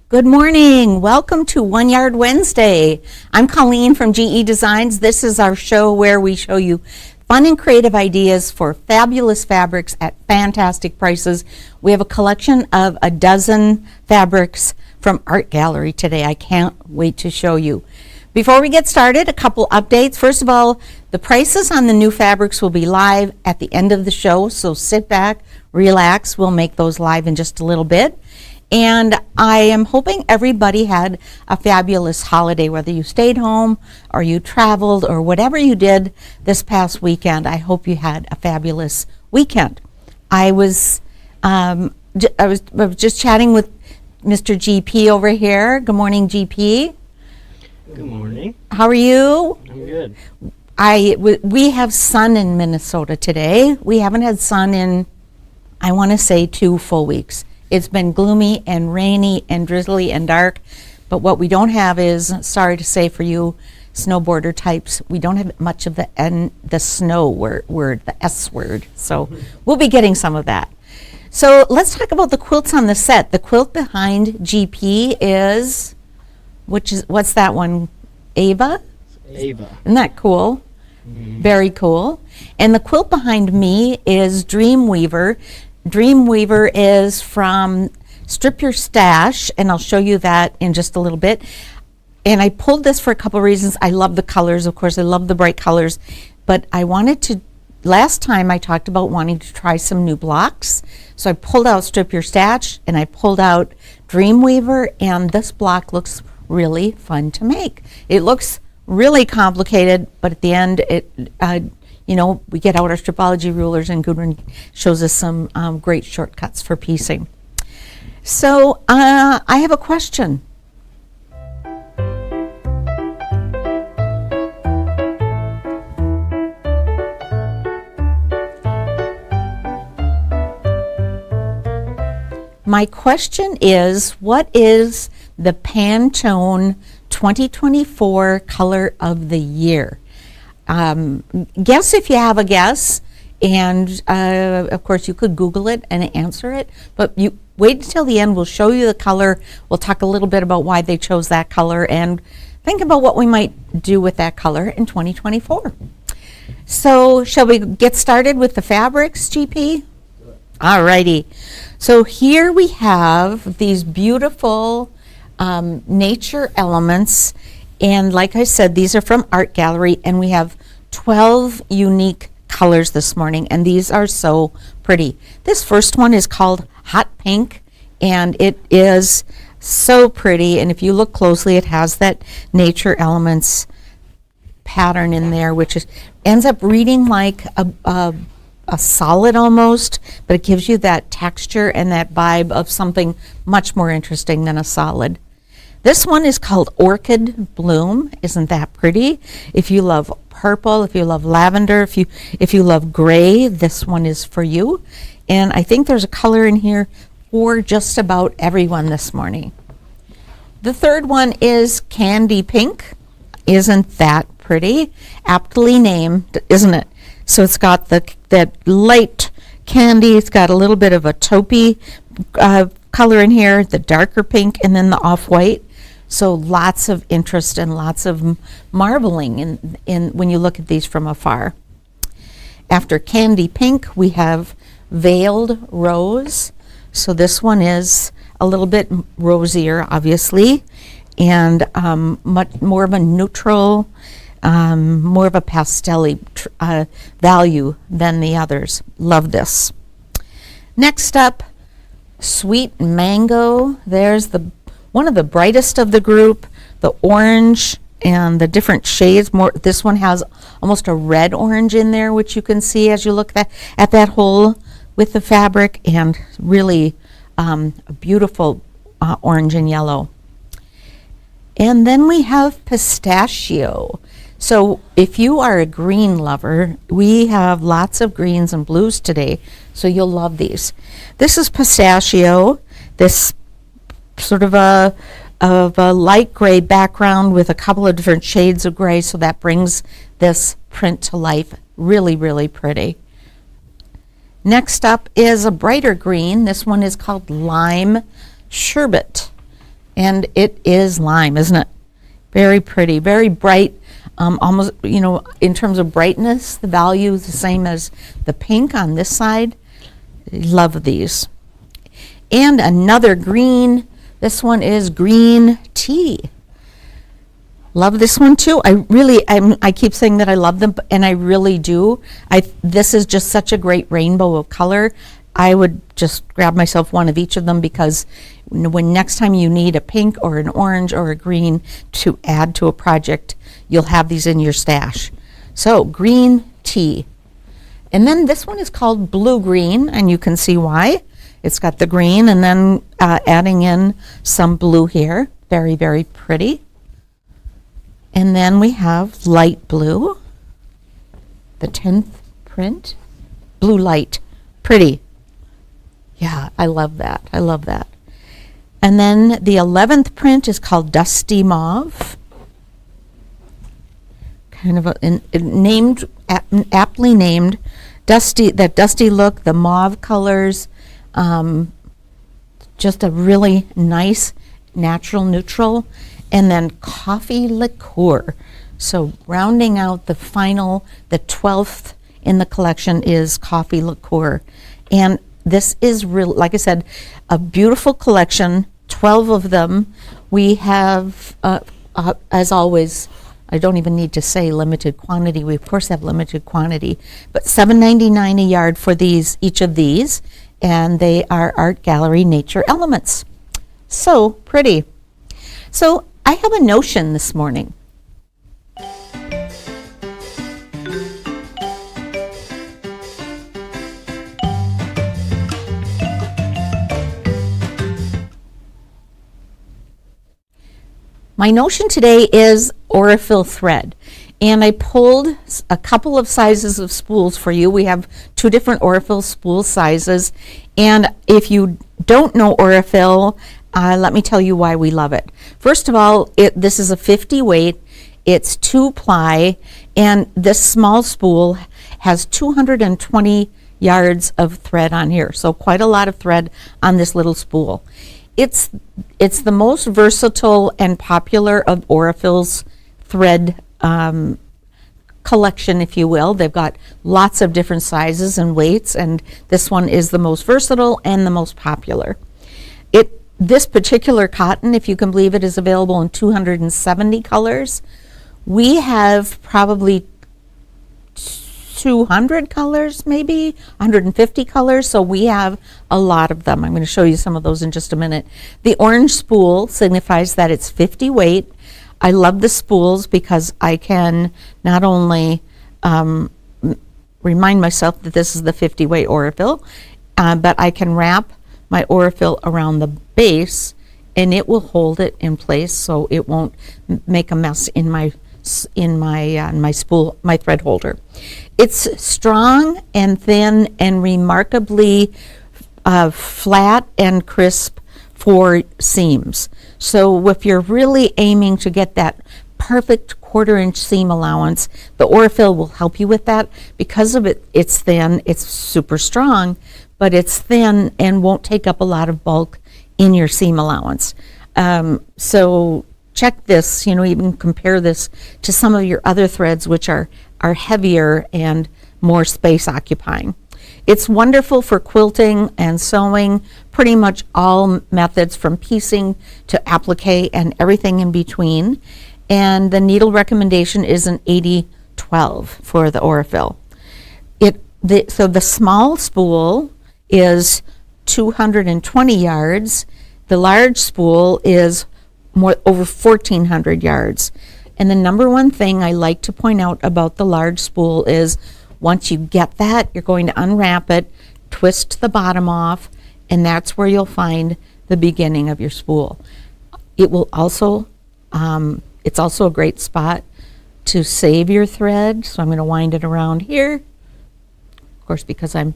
Good morning. Welcome to One Yard Wednesday. I'm Colleen from GEDesigns. This is our show where we show you fun and creative ideas for fabulous fabrics at fantastic prices. We have a collection of a dozen fabrics from Art Gallery today. I can't wait to show you. Before we get started, a couple updates. First of all, the prices on the new fabrics will be live at the end of the show, so sit back, relax. We'll make those live in just a little bit. And I am hoping everybody had a fabulous holiday, whether you stayed home or you traveled or whatever you did this past weekend. I hope you had a fabulous weekend. I was just chatting with Mr. GP over here. Good morning, GP. Good morning. How are you? I'm good. We have sun in Minnesota today. We haven't had sun in, I want to say, 2 full weeks. It's been gloomy and rainy and drizzly and dark, but what we don't have is, sorry to say for you snowboarder types, we don't have much of the snow word, the S word. So we'll be getting some of that. So let's talk about the quilts on the set. The quilt behind GP is, what's that one? Ava? Ava. Isn't that cool? Mm-hmm. Very cool. And the quilt behind me is Dreamweaver. Dreamweaver is from Strip Your Stash, and I'll show you that in just a little bit. And I pulled this for a couple of reasons. I love the colors, of course. I love the bright colors. But I wanted to, last time I talked about wanting to try some new blocks. So I pulled out Strip Your Stash, and I pulled out Dreamweaver, and this block looks really fun to make. It looks really complicated, but at the end, we get out our stripology rulers, and Gudrun shows us some great shortcuts for piecing. So I have a question. My question is, what is the Pantone 2024 color of the year? Guess if you have a guess, and of course you could Google it and answer it, but you wait until the end. We'll show you the color. We'll talk a little bit about why they chose that color and think about what we might do with that color in 2024. So shall we get started with the fabrics, GP? All righty. So here we have these beautiful nature elements. And like I said, these are from Art Gallery, and we have 12 unique colors this morning, and these are so pretty. This first one is called Hot Pink, and it is so pretty. And if you look closely, it has that nature elements pattern in there, which ends up reading like a solid almost, but it gives you that texture and that vibe of something much more interesting than a solid. This one is called Orchid Bloom. Isn't that pretty? If you love purple, if you love lavender, if you love gray, this one is for you. And I think there's a color in here for just about everyone this morning. The third one is Candy Pink. Isn't that pretty? Aptly named, isn't it? So it's got that light candy. It's got a little bit of a taupey color in here, the darker pink, and then the off-white. So lots of interest and lots of marveling in when you look at these from afar. After Candy Pink, we have Veiled Rose. So this one is a little bit rosier, obviously, and much more of a neutral, more of a pastel-y value than the others. Love this. Next up, Sweet Mango. There's one of the brightest of the group, the orange and the different shades. This one has almost a red orange in there, which you can see as you look at that hole with the fabric, and really a beautiful orange and yellow. And then we have Pistachio. So if you are a green lover, we have lots of greens and blues today, so you'll love these. This is Pistachio, this sort of a light gray background with a couple of different shades of gray, so that brings this print to life. Really, really pretty. Next up is a brighter green. This one is called Lime Sherbet. And it is lime, isn't it? Very pretty, very bright, almost, in terms of brightness, the value is the same as the pink on this side. Love these. And another green, this one is green tea. Love this one too. I keep saying that I love them, and I really do. This is just such a great rainbow of color. I would just grab myself one of each of them, because when next time you need a pink or an orange or a green to add to a project, you'll have these in your stash. So green tea. And then this one is called blue green, and you can see why. It's got the green and then adding in some blue here. Very, very pretty. And then we have light blue, the 10th print. Blue light, pretty. Yeah, I love that. I love that. And then the 11th print is called Dusty Mauve. Kind of aptly named. That dusty look, the mauve colors, just a really nice natural neutral. And then coffee liqueur. So rounding out the 12th in the collection is coffee liqueur. And this is real, like I said, a beautiful collection, 12 of them. We have, as always, I don't even need to say limited quantity. We of course have limited quantity, but $7.99 a yard for each of these, and they are Art Gallery Nature Elements. So pretty. So I have a notion this morning. My notion today is Orfil thread, and I pulled a couple of sizes of spools for you. We have 2 different Orfil spool sizes, and if you don't know Orfil, let me tell you why we love it. First of all, this is a 50 weight, it's 2 ply, and this small spool has 220 yards of thread on here, so quite a lot of thread on this little spool. It's the most versatile and popular of Orfil's thread collection, if you will. They've got lots of different sizes and weights, and this one is the most versatile and the most popular. This particular cotton, if you can believe it, is available in 270 colors. We have probably 200 colors, maybe 150 colors, so we have a lot of them. I'm going to show you some of those in just a minute. The orange spool signifies that it's 50 weight. I love the spools because I can not only remind myself that this is the 50 weight Orfil, but I can wrap my Orfil around the base and it will hold it in place so it won't make a mess in my spool, my thread holder. It's strong and thin and remarkably flat and crisp for seams. So if you're really aiming to get that perfect 1/4 inch seam allowance, the Orfil will help you with that. Because of it's thin, it's super strong, but it's thin and won't take up a lot of bulk in your seam allowance. So check this, you can compare this to some of your other threads, which are heavier and more space occupying. It's wonderful for quilting and sewing, pretty much all methods from piecing to applique and everything in between. And the needle recommendation is an 80-12 for the Orfil. So the small spool is 220 yards. The large spool is over 1,400 yards. And the number one thing I like to point out about the large spool is once you get that, you're going to unwrap it, twist the bottom off, and that's where you'll find the beginning of your spool. It will also, it's also a great spot to save your thread. So I'm going to wind it around here. Of course, because I'm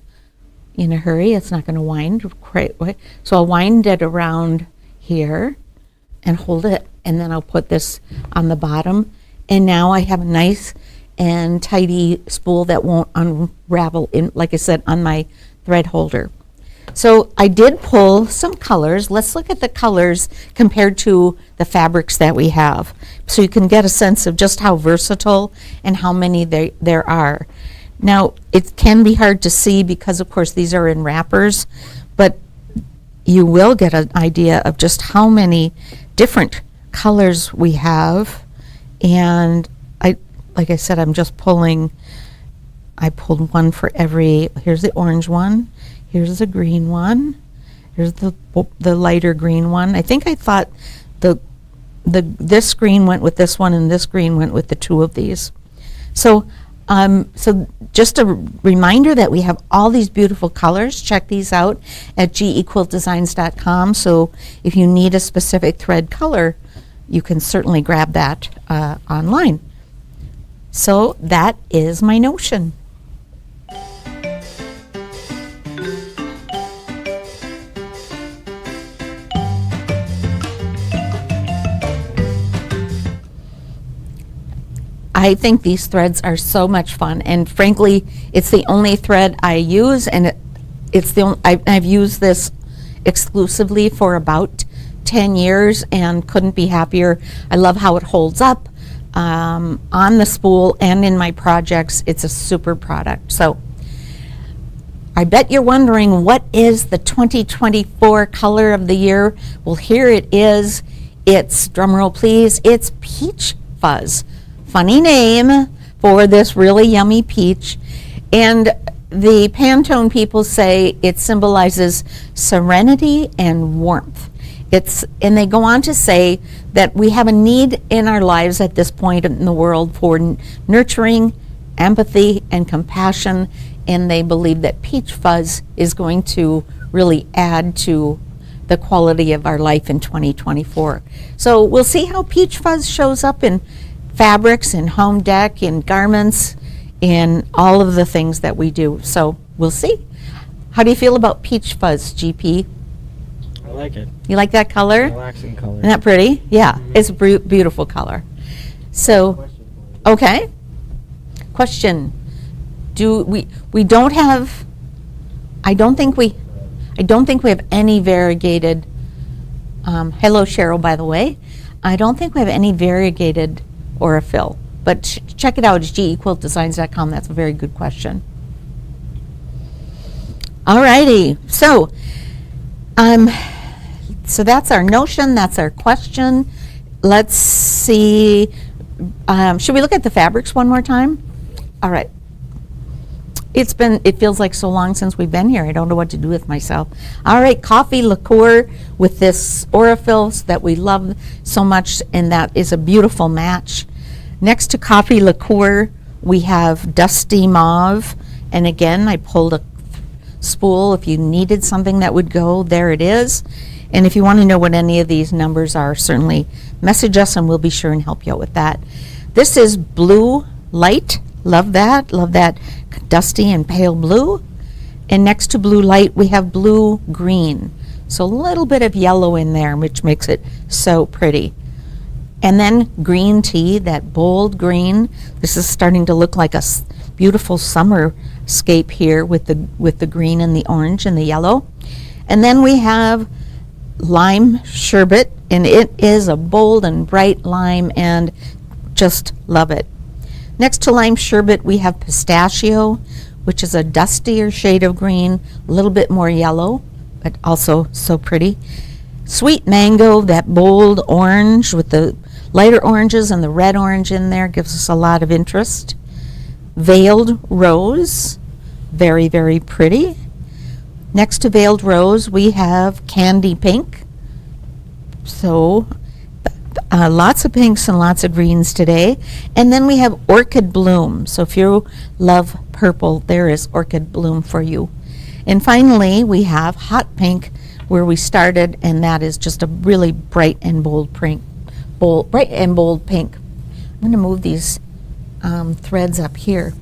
in a hurry, it's not going to wind quite way. So I'll wind it around here and hold it, and then I'll put this on the bottom, and now I have a nice and tidy spool that won't unravel in, like I said, on my thread holder. So I did pull some colors. Let's look at the colors compared to the fabrics that we have, so you can get a sense of just how versatile and how many there are. Now, it can be hard to see because, of course, these are in wrappers, but you will get an idea of just how many different colors we have. And like I said, I'm just pulling. I pulled one for every. Here's the orange one. Here's the green one. Here's the lighter green one. I think I thought this green went with this one and this green went with the two of these. So just a reminder that we have all these beautiful colors. Check these out at GEQuiltDesigns.com. So if you need a specific thread color, you can certainly grab that online. So that is my notion. I think these threads are so much fun, and frankly, it's the only thread I use, and I've used this exclusively for about 10 years and couldn't be happier. I love how it holds up on the spool and in my projects. It's a super product. So I bet you're wondering, what is the 2024 color of the year? Well, here it is. It's, drumroll please, it's Peach Fuzz. Funny name for this really yummy peach. And the Pantone people say it symbolizes serenity and warmth. And they go on to say that we have a need in our lives at this point in the world for nurturing, empathy, and compassion. And they believe that Peach Fuzz is going to really add to the quality of our life in 2024. So we'll see how Peach Fuzz shows up in fabrics, in home dec, in garments, in all of the things that we do. So we'll see. How do you feel about Peach Fuzz, GP? I like it. You like that color? Relaxing color. Isn't that pretty? Yeah, it's a beautiful color. So, okay. Question. We don't have, I don't think we have any variegated, hello Cheryl, by the way. I don't think we have any variegated Orfil, but check it out. It's GEQuiltDesigns.com. That's a very good question. Alrighty, so that's our notion. That's our question. Let's see. Should we look at the fabrics one more time? All right. It feels like so long since we've been here. I don't know what to do with myself. All right, coffee liqueur with this Orfil that we love so much, and that is a beautiful match. Next to coffee liqueur, we have dusty mauve. And again, I pulled a spool. If you needed something that would go, there it is. And if you want to know what any of these numbers are, certainly message us and we'll be sure and help you out with that. This is blue light. Love that. Love that dusty and pale blue. And next to blue light, we have blue green. So a little bit of yellow in there, which makes it so pretty. And then green tea, that bold green. This is starting to look like a beautiful summerscape here with the green and the orange and the yellow. And then we have lime sherbet, and it is a bold and bright lime, and just love it. Next to lime sherbet, we have pistachio, which is a dustier shade of green, a little bit more yellow, but also so pretty. Sweet mango, that bold orange with the lighter oranges and the red orange in there, gives us a lot of interest. Veiled rose, very, very pretty. Next to veiled rose, we have candy pink. So lots of pinks and lots of greens today. And then we have orchid bloom. So if you love purple, there is orchid bloom for you. And finally, we have hot pink, where we started, and that is just a really bright and bold pink. Bright and bold pink. I'm going to move these threads up here.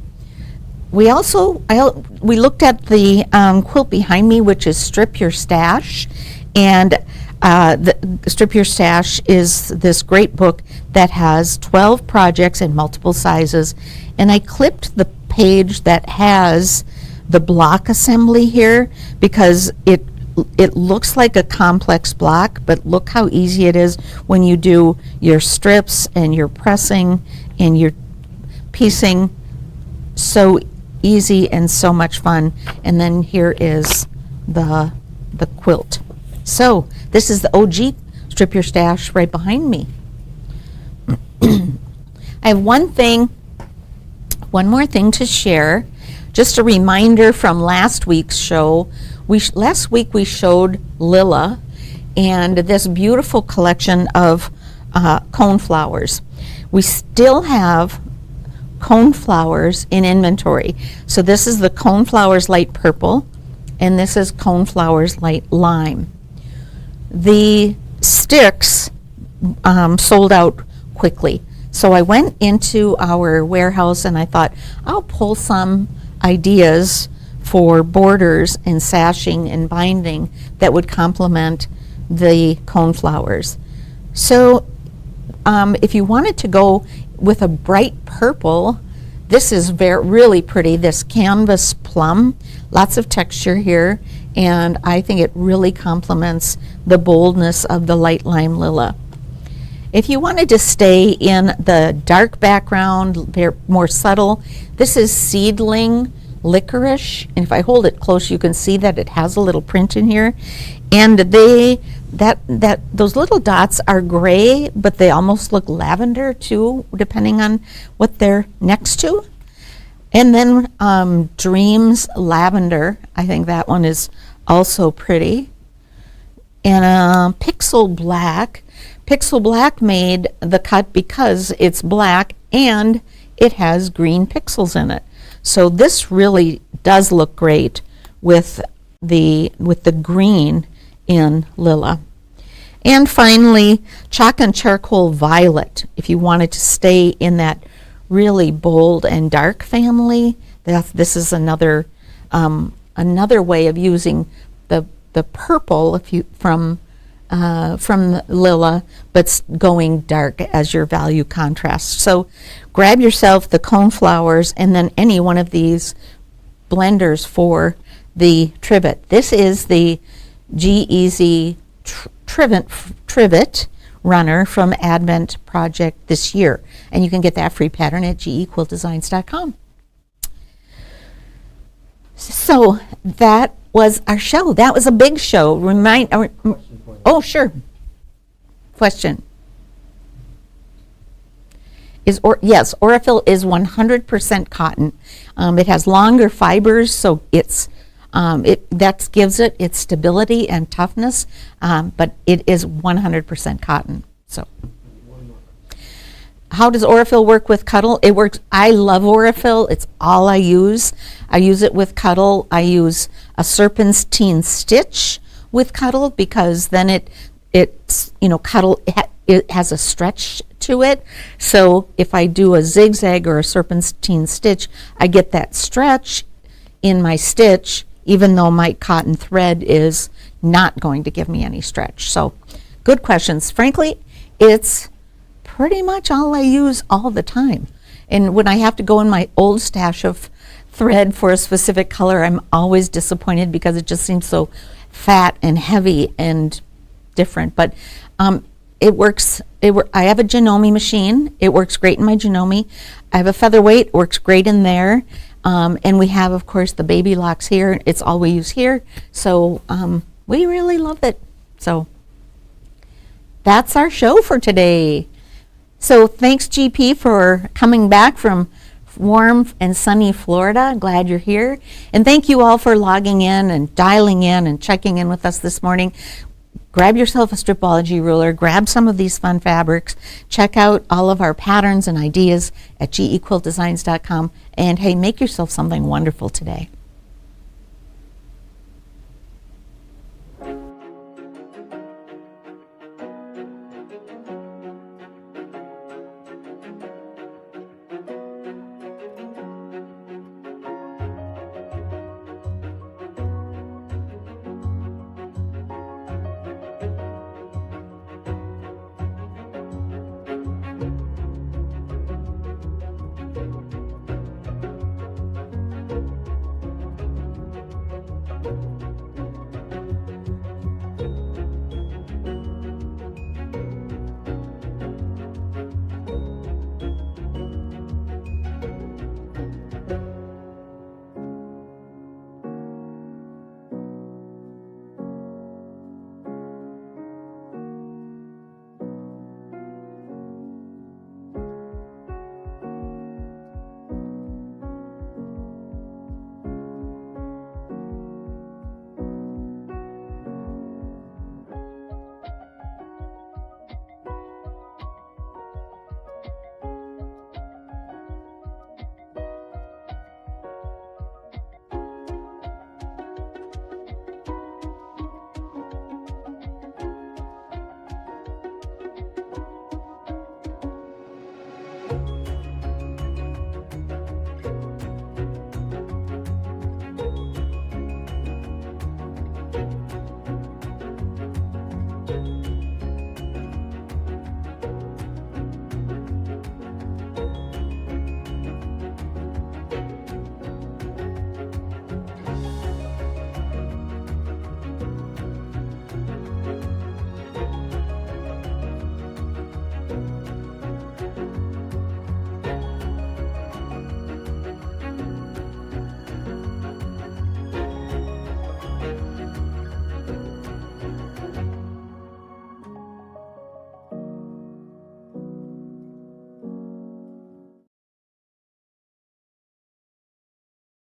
We looked at the quilt behind me, which is Strip Your Stash, and the Strip Your Stash is this great book that has 12 projects in multiple sizes, and I clipped the page that has the block assembly here because it looks like a complex block, but look how easy it is when you do your strips and your pressing and your piecing. So easy and so much fun. And then here is the quilt. So this is the OG Strip Your Stash right behind me. I have one more thing to share. Just a reminder from last week's show. Last week we showed Lila and this beautiful collection of cone flowers. We still have cone flowers in inventory. So this is the cone flowers light purple, and this is cone flowers light lime. The sticks sold out quickly. So I went into our warehouse and I thought, I'll pull some ideas for borders and sashing and binding that would complement the cone flowers. So if you wanted to go with a bright purple, this is really pretty, this canvas plum, lots of texture here, and I think it really complements the boldness of the light lime lila. If you wanted to stay in the dark background, more subtle, this is seedling licorice, and if I hold it close you can see that it has a little print in here, and those little dots are gray, but they almost look lavender too, depending on what they're next to. And then Dreams Lavender, I think that one is also pretty. And Pixel Black. Pixel Black made the cut because it's black and it has green pixels in it. So this really does look great with the green in Lila. And finally, Chalk and Charcoal Violet. If you wanted to stay in that really bold and dark family, this is another way of using the purple from Lila, but going dark as your value contrast. So grab yourself the cone flowers and then any one of these blenders for the trivet. This is the G-Easy Trivet Runner from Advent Project this year. And you can get that free pattern at GEQuiltDesigns.com. So that was our show. That was a big show. Oh, sure. Question. Yes, Orfil is 100% cotton. It has longer fibers, so that gives it its stability and toughness, but it is 100% cotton. So, how does Orfil work with Cuddle? It works. I love Orfil. It's all I use. I use it with Cuddle. I use a serpentine stitch with Cuddle because then Cuddle it has a stretch to it. So if I do a zigzag or a serpentine stitch, I get that stretch in my stitch, even though my cotton thread is not going to give me any stretch. So good questions. Frankly, it's pretty much all I use all the time. And when I have to go in my old stash of thread for a specific color, I'm always disappointed because it just seems so fat and heavy and different. But it works. I have a Janome machine. It works great in my Janome. I have a featherweight. Works great in there. And we have, of course, the baby locks here. It's all we use here. So we really love it. So that's our show for today. So thanks, GP, for coming back from warm and sunny Florida. Glad you're here. And thank you all for logging in and dialing in and checking in with us this morning. Grab yourself a Stripology ruler, grab some of these fun fabrics, check out all of our patterns and ideas at GEQuiltDesigns.com, and hey, make yourself something wonderful today.